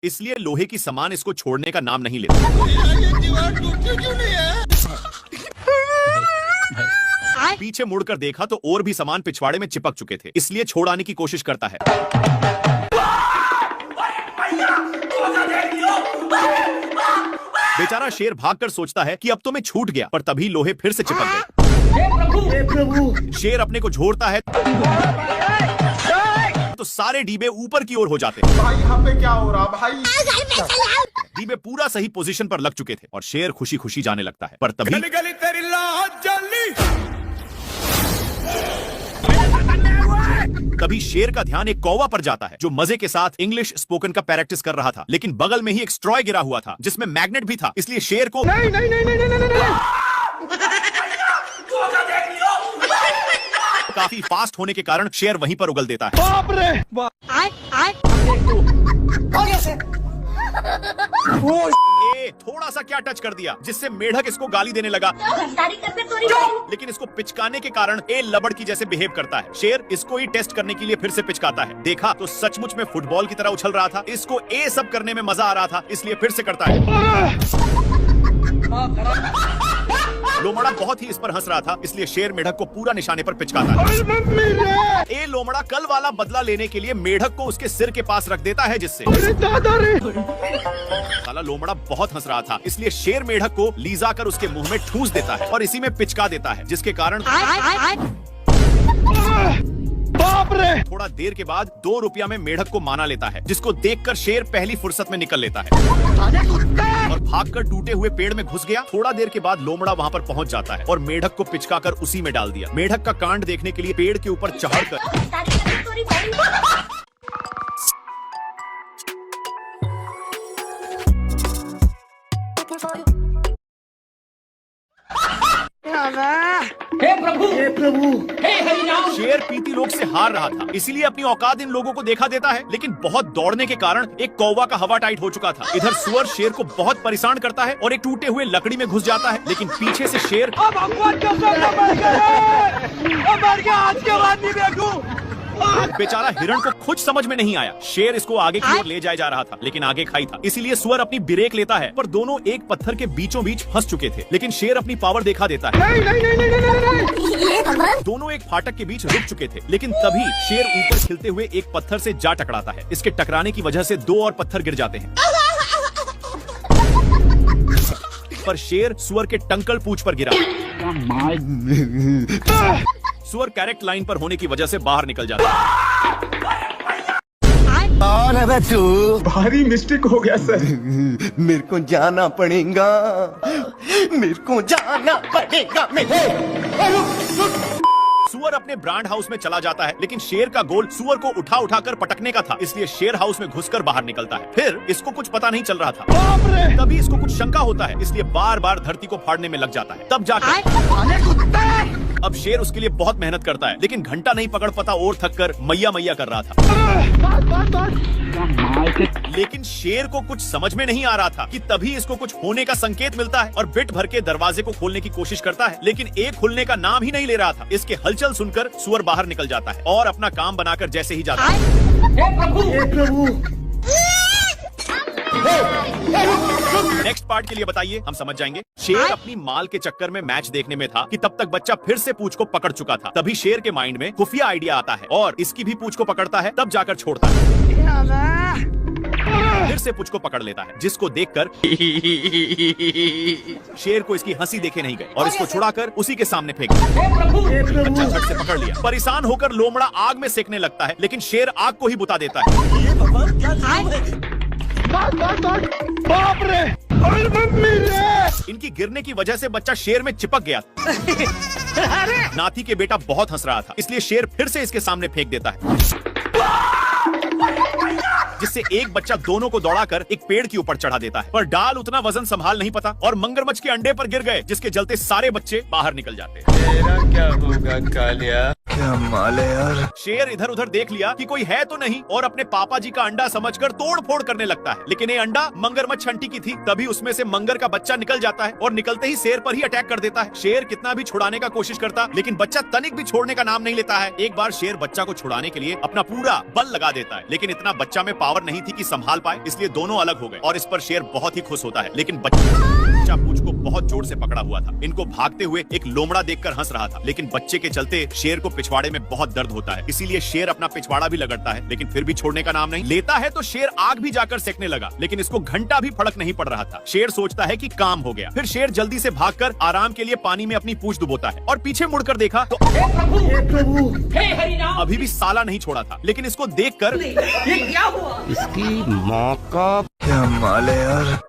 इसलिए लोहे की सामान इसको छोड़ने का नाम नहीं लेता। ये दीवार टूटती क्यों नहीं है? पीछे मुड़कर देखा तो और भी सामान पिछवाड़े में चिपक चुके थे, इसलिए छोड़ाने की कोशिश करता है। बेचारा शेर भागकर सोचता है कि अब तो मैं छूट गया, पर तभी लोहे फिर से चिपक गए। हे प्रभु! शेर अपने को झोरता है तो सारे डीबे ऊपर की ओर हो जाते हैं। भाई यहाँ पे क्या हो रहा भाई? डीबे पूरा सही पोजीशन पर लग चुके थे और शेर खुशी खुशी जाने लगता है, पर तभी शेर का ध्यान एक कौवा पर जाता है जो मजे के साथ इंग्लिश स्पोकन का प्रैक्टिस कर रहा था, लेकिन बगल में ही एक स्ट्रॉय गिरा हुआ था जिसमें मैग्नेट भी था, इसलिए शेर को काफी फास्ट होने के कारण शेर वहीं पर उगल देता है। बाप रे बाप! थोड़ा सा क्या टच कर दिया जिससे मेढक इसको गाली देने लगा, लेकिन इसको पिचकाने के कारण ए लबड़ की जैसे बिहेव करता है। शेर इसको ही टेस्ट करने के लिए फिर से पिचकाता है। देखा तो सचमुच में फुटबॉल की तरह उछल रहा था। इसको ए सब करने में मजा आ रहा था, इसलिए फिर से करता है। लोमड़ा बहुत ही इस पर हंस रहा था, इसलिए शेर मेढक को पूरा निशाने पर पिचकाता है। ए लोमड़ा कल वाला बदला लेने के लिए मेढक को उसके सिर के पास रख देता है, जिससे साला लोमड़ा बहुत हंस रहा था, इसलिए शेर मेढक को लीजा कर उसके मुंह में ठूंस देता है और इसी में पिचका देता है, जिसके कारण बाप रे! थोड़ा देर के बाद 2 रुपया में मेढक को माना लेता है, जिसको देखकर शेर पहली फुर्सत में निकल लेता है और भागकर टूटे हुए पेड़ में घुस गया। थोड़ा देर के बाद लोमड़ा वहां पर पहुंच जाता है और मेढक को पिचकाकर उसी में डाल दिया। मेढक का कांड देखने के लिए पेड़ के ऊपर चढ़कर हे प्रभु! हे प्रभु! हे हरिनाम! शेर पीती लोग से हार रहा था, इसीलिए अपनी औकात इन लोगों को देखा देता है, लेकिन बहुत दौड़ने के कारण एक कौवा का हवा टाइट हो चुका था। इधर सुअर शेर को बहुत परेशान करता है और एक टूटे हुए लकड़ी में घुस जाता है, लेकिन पीछे से शेर अब मर गया, आज के बाद नहीं देखूं। बेचारा हिरण को कुछ समझ में नहीं आया। शेर इसको आगे की ओर ले जाया जा रहा था, लेकिन आगे खाई था, इसीलिए सुअर अपनी ब्रेक लेता है, पर दोनों एक पत्थर के बीचों बीच फंस चुके थे, लेकिन शेर अपनी पावर दिखा देता है। दोनों एक फाटक के बीच रुक चुके थे, लेकिन तभी शेर ऊपर खिलते हुए एक पत्थर से जा टकराता है। इसके टकराने की वजह से 2 और पत्थर गिर जाते हैं, पर शेर सुअर के टंकल पूंछ पर गिरा। सुअर करेक्ट लाइन पर होने की वजह से बाहर निकल जाता है। और अब तू भारी मिस्टेक हो गया सर। मेरे को जाना पड़ेगा, मेरे को जाना पड़ेगा। सुअर अपने ब्रांड हाउस में चला जाता है, लेकिन शेर का गोल सुअर को उठा उठाकर पटकने का था, इसलिए शेर हाउस में घुसकर बाहर निकलता है। फिर इसको कुछ पता नहीं चल रहा था, तभी इसको कुछ शंका होता है, इसलिए बार बार धरती को फाड़ने में लग जाता है। तब जाकर अब शेर उसके लिए बहुत मेहनत करता है, लेकिन घंटा नहीं पकड़ पाता और थक कर मैया मैया कर रहा था। लेकिन शेर को कुछ समझ में नहीं आ रहा था कि तभी इसको कुछ होने का संकेत मिलता है और बिट भर के दरवाजे को खोलने की कोशिश करता है, लेकिन एक खुलने का नाम ही नहीं ले रहा था। इसके हलचल सुनकर सुअर बाहर निकल जाता है और अपना काम बनाकर जैसे ही जाता है। हे प्रभु! हे प्रभु! नेक्स्ट पार्ट के लिए बताइए, हम समझ जाएंगे। शेर अपनी माल के चक्कर में मैच देखने में था कि तब तक बच्चा फिर से पूंछ को पकड़ चुका था। तभी शेर के माइंड में खुफिया आइडिया आता है और इसकी भी पूंछ को पकड़ता है, तब जाकर छोड़ता है। फिर से पूंछ को पकड़ लेता है, जिसको देखकर शेर को इसकी हंसी देखे नहीं गए और इसको छुड़ाकर उसी के सामने फेंक दिया। बच्चा झट से पकड़ लिया। परेशान होकर लोमड़ा आग में सेकने लगता है, लेकिन शेर आग को ही बुता देता है। बाप रे! अरे मम्मी रे! इनकी गिरने की वजह से बच्चा शेर में चिपक गया। नाती के बेटा बहुत हंस रहा था, इसलिए शेर फिर से इसके सामने फेंक देता है, जिससे एक बच्चा दोनों को दौड़ाकर एक पेड़ के ऊपर चढ़ा देता है, पर डाल उतना वजन संभाल नहीं पाता और मगरमच्छ के अंडे पर गिर गए, जिसके चलते सारे बच्चे बाहर निकल जाते हैं। तेरा क्या होगा कालिया? क्या माल है यार। शेर इधर उधर देख लिया कि कोई है तो नहीं और अपने पापा जी का अंडा समझकर तोड़ फोड़ करने लगता है, लेकिन ये अंडा मगरमच्छ आंटी की थी। तभी उसमें से मंगर का बच्चा निकल जाता है और निकलते ही शेर पर ही अटैक कर देता है। शेर कितना भी छुड़ाने का कोशिश करता, लेकिन बच्चा तनिक भी छोड़ने का नाम नहीं लेता है। एक बार शेर बच्चा को छुड़ाने के लिए अपना पूरा बल लगा देता है, लेकिन इतना बच्चा में पावर नहीं थी कि संभाल पाए, इसलिए दोनों अलग हो गए और इस पर शेर बहुत ही खुश होता है। लेकिन बच्चा पूंछ को बहुत जोर से पकड़ा हुआ था। इनको भागते हुए एक लोमड़ा देखकर हंस रहा था, लेकिन बच्चे के चलते शेर को पिछवाड़े में बहुत दर्द होता है, इसीलिए शेर अपना पिछवाड़ा भी लगड़ता है, लेकिन फिर भी छोड़ने का नाम नहीं लेता है। तो शेर आग भी जाकर सेकने लगा, लेकिन इसको घंटा भी फर्क नहीं पड़ रहा था। शेर सोचता है कि काम हो गया। फिर शेर जल्दी से भागकर आराम के लिए पानी में अपनी पूंछ डुबोता है और पीछे मुड़कर देखा तो हे प्रभु, हे हरि राम। अभी भी साला नहीं छोड़ा था, लेकिन इसको देखकर ये क्या हुआ? इसकी माँ का क्या माल है यार।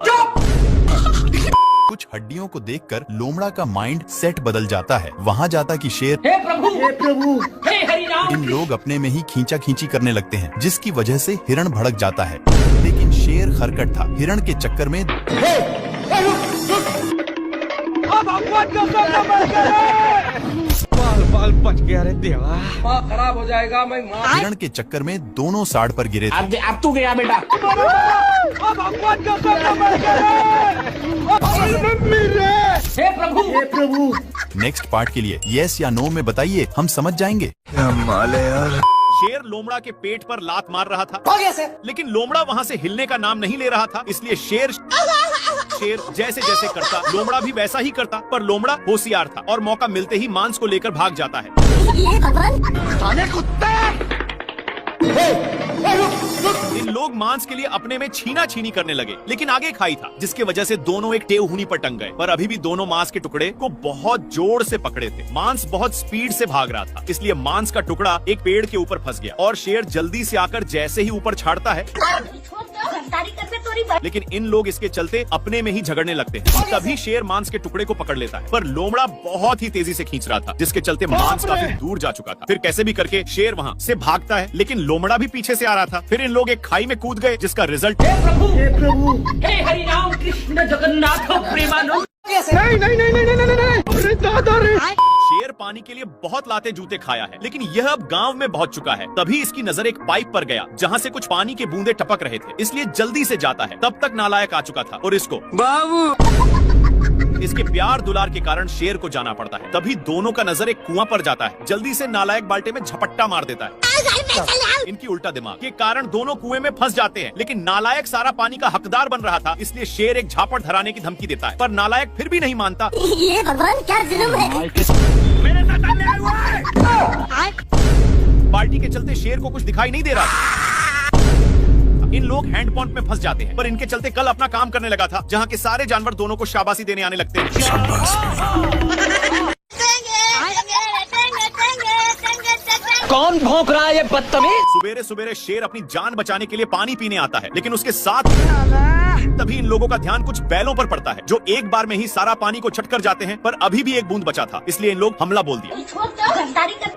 कुछ हड्डियों को देखकर लोमड़ा का माइंड सेट बदल जाता है। वहाँ जाता कि शेर हे प्रभु, हे हरि राम। इन लोग अपने में ही खींचा खींची करने लगते हैं, जिसकी वजह से हिरण भड़क जाता है। लेकिन शेर खरकट था, हिरण के चक्कर में बाल बच गया रे देवा। माँ खराब हो जाएगा, मैं माँ। हिरण के चक्कर में दोनों साड़ पर गिरे थे। अब तू गया बेटा। हे प्रभु, नेक्स्ट पार्ट के लिए यस या नो में बताइए, हम समझ जाएंगे। क्या माल है यार। शेर लोमड़ा के पेट पर लात मार रहा था, हो गया सर। लेकिन लोमड़ा वहाँ से हिलने का नाम नहीं ले रहा था, इसलिए शेर जैसे जैसे करता लोमड़ा भी वैसा ही करता। पर लोमड़ा होशियार था और मौका मिलते ही मांस को लेकर भाग जाता है। इन लोग मांस के लिए अपने में छीना छीनी करने लगे, लेकिन आगे खाई था, जिसके वजह से दोनों एक टेहूनी पर टंग गए। पर अभी भी दोनों मांस के टुकड़े को बहुत जोर से पकड़े थे। मांस बहुत स्पीड से भाग रहा था, इसलिए मांस का टुकड़ा एक पेड़ के ऊपर फंस गया और शेर जल्दी से आकर जैसे ही ऊपर छाड़ता है, लेकिन इन लोग इसके चलते अपने में ही झगड़ने लगते हैं। तभी शेर मांस के टुकड़े को पकड़ लेता है, पर लोमड़ा बहुत ही तेजी से खींच रहा था, जिसके चलते मांस काफी दूर जा चुका था। फिर कैसे भी करके शेर वहाँ से भागता है, लेकिन लोमड़ा भी पीछे से आ रहा था। फिर इन लोग एक खाई में कूद गए, जिसका रिजल्ट हे प्रभु, हे हरि राम कृष्ण जगन्नाथ प्रेमानंद। शेर पानी के लिए बहुत लाते जूते खाया है, लेकिन यह अब गांव में पहुंच चुका है। तभी इसकी नजर एक पाइप पर गया, जहां से कुछ पानी के बूंदे टपक रहे थे, इसलिए जल्दी से जाता है। तब तक नालायक आ चुका था और इसको इसके प्यार दुलार के कारण शेर को जाना पड़ता है। तभी दोनों का नजर एक कुआं पर जाता है। जल्दी से नालायक बाल्टे में झपट्टा मार देता है। इनकी उल्टा दिमाग के कारण दोनों कुएं में फंस जाते हैं, लेकिन नालायक सारा पानी का हकदार बन रहा था, इसलिए शेर एक झापड़ धराने की धमकी देता है, पर नालायक फिर भी नहीं मानता। ये भगवान क्या जुल्म है। मेरे साथ अन्याय हुआ है। बाल्टी के चलते शेर को कुछ दिखाई नहीं दे रहा था। इन लोग हैंडपंप में फंस जाते हैं, पर इनके चलते कल अपना काम करने लगा था, जहाँ के सारे जानवर दोनों को शाबाशी देने आने लगते हैं। कौन भौंक रहा है ये बदतमीज? सुबेरे सुबेरे शेर अपनी जान बचाने के लिए पानी पीने आता है, लेकिन उसके साथ तभी इन लोगों का ध्यान कुछ बैलों पर पड़ता है, जो एक बार में ही सारा पानी को चट कर जाते हैं। पर अभी भी एक बूंद बचा था, इसलिए इन लोग हमला बोल दिया।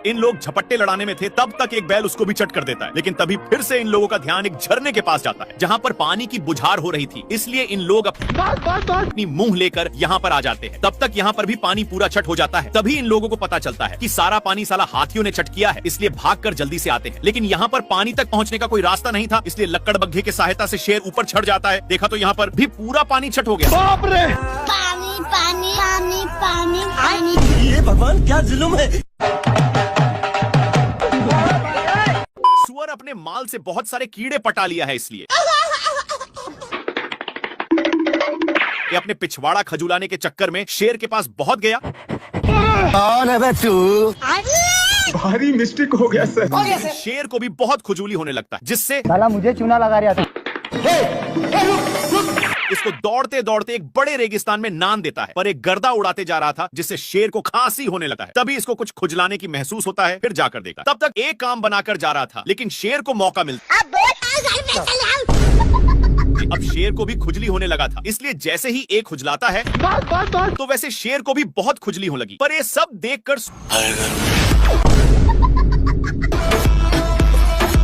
इन लोग झपट्टे लड़ाने में थे, तब तक एक बैल उसको भी चट कर देता है, लेकिन तभी फिर से इन लोगों का ध्यान एक झरने के पास जाता है, जहाँ पर पानी की बुझार हो रही थी, इसलिए इन लोग अपनी मुंह लेकर यहाँ पर आ जाते हैं। तब तक यहाँ पर भी पानी पूरा चट हो जाता है। तभी इन लोगों को पता चलता है कि सारा पानी साला हाथियों ने चट किया है, इसलिए भागकर जल्दी से आते हैं, लेकिन यहाँ पर पानी तक पहुँचने का कोई रास्ता नहीं था, इसलिए लक्कड़ बग्घे की सहायता से शेर ऊपर चढ़ जाता है। देखा तो यहाँ पर भी पूरा पानी छट हो गया। बाप रे! पानी पानी पानी पानी पानी। ये भगवान क्या जुल्म है। सुअर अपने माल से बहुत सारे कीड़े पटा लिया है, इसलिए ये अपने पिछवाड़ा खजुलाने के चक्कर में शेर के पास बहुत गया। कौन है बे तू? भारी मिस्टेक हो गया सर। शेर को भी बहुत खुजूली होने लगता है, जिससे साला मुझे चूना लगा रहा था। इसको दौड़ते दौड़ते एक बड़े रेगिस्तान में नान देता है, पर एक गर्दा उड़ाते जा रहा था, जिससे शेर को खांसी होने लगता है। तभी इसको कुछ खुजलाने की महसूस होता है, फिर जाकर देखा, तब तक एक काम बनाकर जा रहा था, लेकिन शेर को मौका मिलता। अब शेर को भी खुजली होने लगा था, इसलिए जैसे ही एक खुजलाता है तो वैसे शेर को भी बहुत खुजली होने लगी। पर ये सब देखकर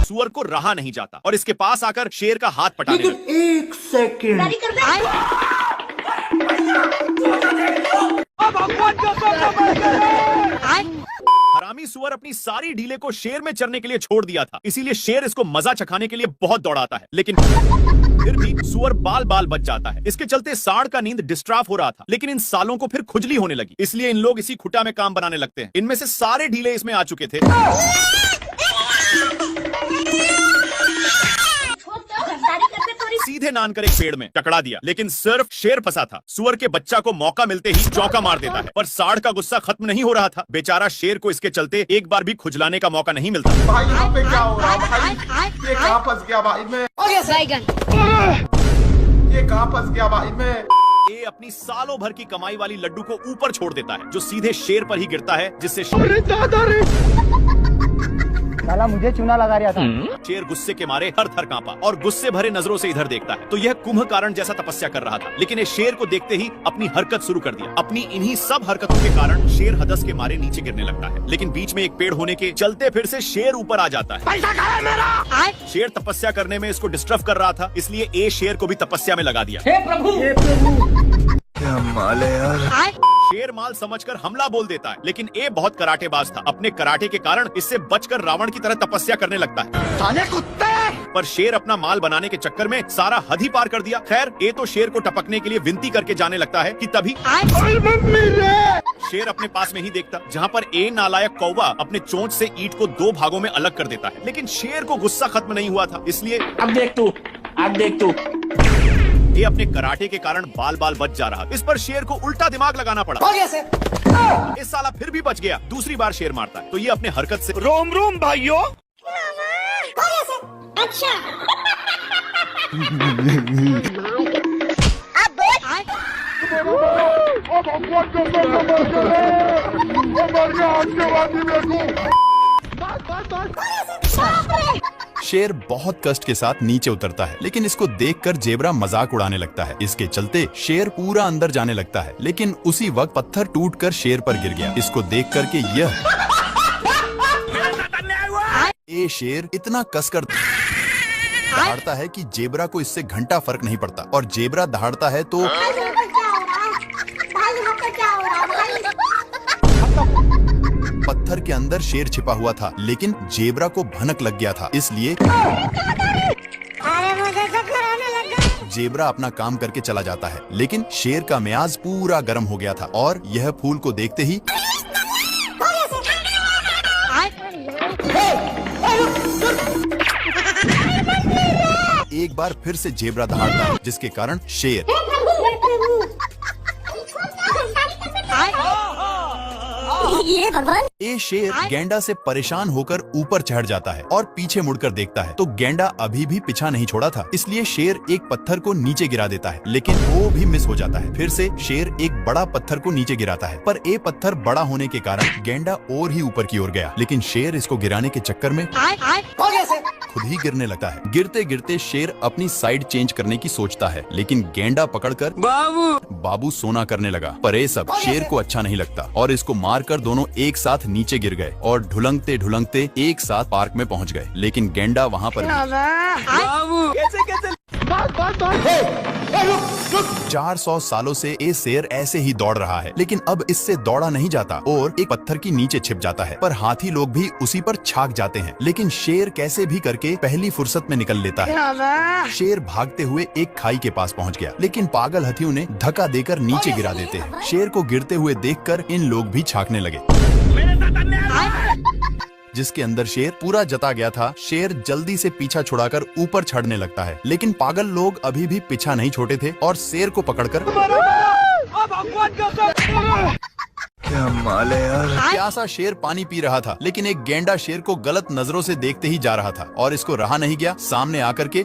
सुअर को रहा नहीं जाता और इसके पास आकर शेर का हाथ पटाने लगा। एक सेकंड। हरामी सुअर अपनी सारी ढीले को शेर में चरने के लिए छोड़ दिया था, इसीलिए शेर इसको मजा चखाने के लिए बहुत दौड़ाता है, लेकिन फिर भी सुअर बाल बाल बच जाता है। इसके चलते सांड का नींद डिस्ट्राफ हो रहा था, लेकिन इन सालों को फिर खुजली होने लगी, इसलिए इन लोग इसी खुटा में काम बनाने लगते हैं। इनमें से सारे ढीले इसमें आ चुके थे। सीधे नान कर एक पेड़ में टकरा दिया, लेकिन सिर्फ शेर फंसा था। सुअर के बच्चा को मौका मिलते ही चौका मार देता है, पर सांड का गुस्सा खत्म नहीं हो रहा था। बेचारा शेर को इसके चलते एक बार भी खुजलाने का मौका नहीं मिलता। भाई यहाँ पे क्या हो रहा है भाई? ये कहाँ फंस गया भाई मैं? ये कहाँ फंस गया भाई मैं? ये अपनी सालों भर की कमाई वाली लड्डू को ऊपर छोड़ देता है, जो सीधे शेर पर ही गिरता है, जिससे साला मुझे चूना लगा रहा था। शेर गुस्से के मारे हर थर कांपा और गुस्से भरे नजरों से इधर देखता है। तो यह कुंभकर्ण जैसा तपस्या कर रहा था, लेकिन ये शेर को देखते ही अपनी हरकत शुरू कर दिया। अपनी इन्हीं सब हरकतों के कारण शेर हदस के मारे नीचे गिरने लगता है, लेकिन बीच में एक पेड़ होने के चलते फिर से शेर ऊपर आ जाता है। पैसा कहाँ है मेरा? शेर तपस्या करने में इसको डिस्टर्ब कर रहा था, इसलिए ए शेर को भी तपस्या में लगा दिया। हे प्रभु, क्या माल है यार। शेर माल समझकर हमला बोल देता है, लेकिन ए बहुत कराटेबाज था। अपने कराटे के कारण इससे बचकर रावण की तरह तपस्या करने लगता है। साले कुत्ते! पर शेर अपना माल बनाने के चक्कर में सारा हद ही पार कर दिया। खैर, ए तो शेर को टपकने के लिए विनती करके जाने लगता है कि तभी शेर अपने पास में ही देखता, जहाँ पर ए नालायक कौवा अपने चोंच से ईंट को 2 भागों में अलग कर देता है। लेकिन शेर को गुस्सा खत्म नहीं हुआ था, इसलिए अब देख तू ये अपने कराटे के कारण बाल बाल बच जा रहा। इस पर शेर को उल्टा दिमाग लगाना पड़ा। इस साला फिर भी बच गया। दूसरी बार शेर मारता है, तो ये अपने हरकत से रोम रोम भाइयों। अच्छा शेर बहुत कष्ट के साथ नीचे उतरता है, लेकिन इसको देखकर जेब्रा मजाक उड़ाने लगता है। इसके चलते शेर पूरा अंदर जाने लगता है, लेकिन उसी वक्त पत्थर टूटकर शेर पर गिर गया। इसको देख करके ये शेर इतना कसकर दहाड़ता है कि जेब्रा को इससे घंटा फर्क नहीं पड़ता, और जेब्रा दहाड़ता है तो पत्थर के अंदर शेर छिपा हुआ था, लेकिन जेब्रा को भनक लग गया था, इसलिए जेब्रा अपना काम करके चला जाता है। लेकिन शेर का मियाज पूरा गर्म हो गया था, और यह फूल को देखते ही एक बार फिर से जेब्रा दहाड़ता है, जिसके कारण शेर ये भगवान। ये शेर गेंडा से परेशान होकर ऊपर चढ़ जाता है और पीछे मुड़कर देखता है, तो गेंडा अभी भी पीछा नहीं छोड़ा था, इसलिए शेर एक पत्थर को नीचे गिरा देता है, लेकिन वो भी मिस हो जाता है। फिर से शेर एक बड़ा पत्थर को नीचे गिराता है, पर ये पत्थर बड़ा होने के कारण गेंडा और ही ऊपर की ओर गया, लेकिन शेर इसको गिराने के चक्कर में खुद ही गिरने लगता है। गिरते गिरते शेर अपनी साइड चेंज करने की सोचता है, लेकिन गेंडा पकड़कर बाबू सोना करने लगा। पर ये सब शेर को अच्छा नहीं लगता, और इसको मारकर दोनों एक साथ नीचे गिर गए और ढुलंगते ढुलंगते एक साथ पार्क में पहुंच गए। लेकिन गेंडा वहां पर 400 सालों से ये शेर ऐसे ही दौड़ रहा है, लेकिन अब इससे दौड़ा नहीं जाता और एक पत्थर की नीचे छिप जाता है। पर हाथी लोग भी उसी पर छाक जाते हैं, लेकिन शेर कैसे भी करके पहली फुर्सत में निकल लेता है। शेर भागते हुए एक खाई के पास पहुंच गया, लेकिन पागल हाथियों ने धक्का देकर नीचे गिरा देते हैं। शेर को गिरते हुए देखकर इन लोग भी छाकने लगे, जिसके अंदर शेर पूरा जता गया था। शेर जल्दी से पीछा छुड़ाकर ऊपर चढ़ने लगता है, लेकिन पागल लोग अभी भी पीछा नहीं छोड़े थे और शेर को पकड़कर क्या माल है यार। प्यासा शेर पानी पी रहा था, लेकिन एक गेंडा शेर को गलत नजरों से देखते ही जा रहा था, और इसको रहा नहीं गया, सामने आकर के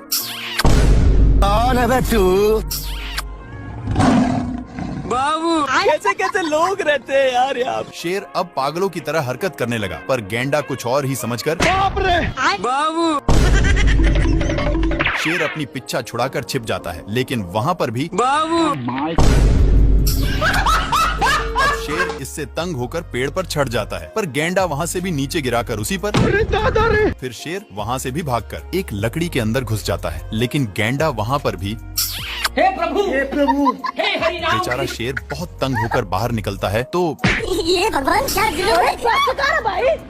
कौन है बे तू? बाबू कैसे कैसे लोग रहते हैं यार यहाँ। शेर अब पागलों की तरह हरकत करने लगा, पर गेंडा कुछ और ही समझकर बाबू शेर अपनी पिच्छा छुड़ाकर छिप जाता है, लेकिन वहाँ पर भी बाबू अब शेर इससे तंग होकर पेड़ पर चढ़ जाता है, पर गेंडा वहाँ से भी नीचे गिराकर उसी पर फिर शेर वहाँ से भी भागकर एक लकड़ी के अंदर घुस जाता है, लेकिन गेंडा वहाँ पर भी हे प्रभु हे हरि राम बेचारा शेर बहुत तंग होकर बाहर निकलता है तो ये भगवान शायद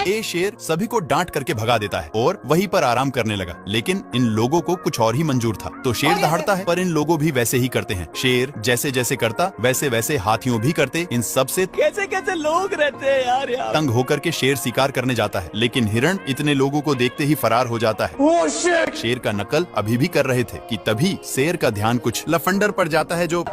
ए शेर सभी को डांट करके भगा देता है और वहीं पर आराम करने लगा। लेकिन इन लोगों को कुछ और ही मंजूर था, तो शेर दहाड़ता है पर इन लोगों भी वैसे ही करते हैं। शेर जैसे जैसे करता वैसे वैसे हाथियों भी करते। इन सब से कैसे कैसे लोग रहते हैं यार यहाँ। तंग होकर के शेर शिकार करने जाता है, लेकिन हिरण इतने लोगों को देखते ही फरार हो जाता है। शेर का नकल अभी भी कर रहे थे कि तभी शेर का ध्यान कुछ लफंडर पर जाता है जो